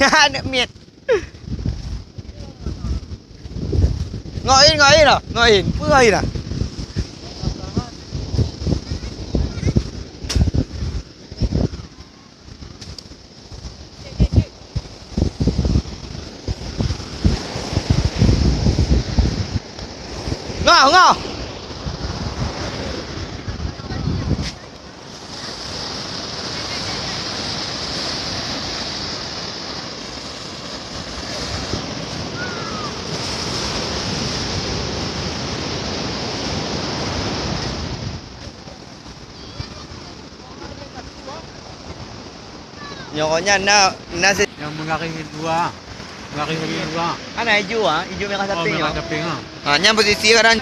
Nak miet. Ngoin lah, ngoin. Apa ngoin lah? Ngau. Nyokonya nasi Yang mengakhiri dua. Mengakhiri dua. ana hijau hijau merah Oh, samping. merah samping ah. Nya posisi kadang.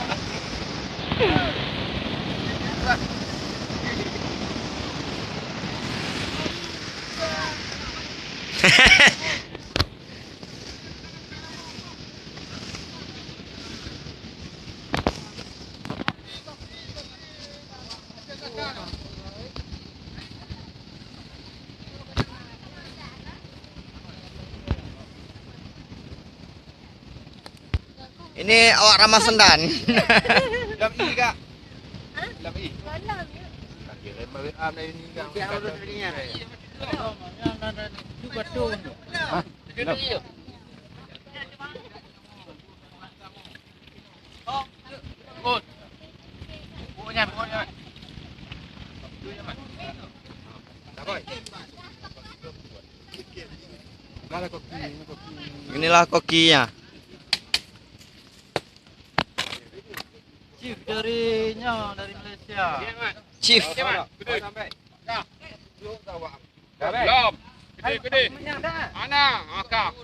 Ini awak ramah sendan. Lam I kak. Lam I. Inilah kokinya. Chief dari Malaysia. Chief. Belum. Gede. Mana? Akak.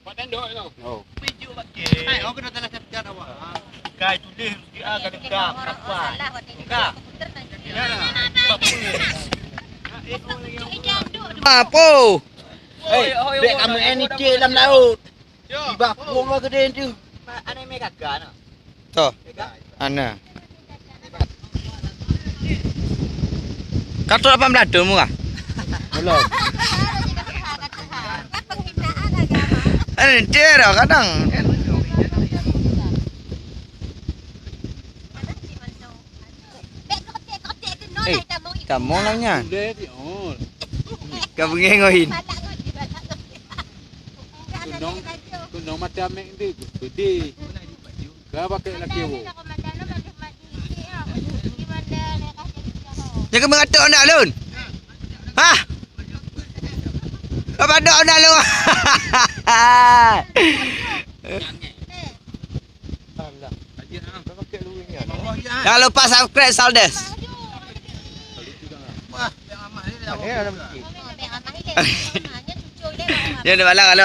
Pak tendok itu. Oh. Pijuk bagi. Hai, aku kena tanah sertifikat awak. Kai tulis dia akan dekat apa? Dekat. Ya lah. Apa? Hei, dek kamu ini cik dalam laut. Tiba pun lah gede tu. Ana me kakak nak. Tuh, ana. Katul apa meladu mu kah? Belum. Dia dah kadang. Kamu namanya. Sudah di on. Kau pengengoin. Kunong macam ni gede. Kau pakai laki wo. Jangan mengatuk nak lun. Hah? Apa dok nak lun? Jangan lupa subscribe Saldes. Dia ada malah kalau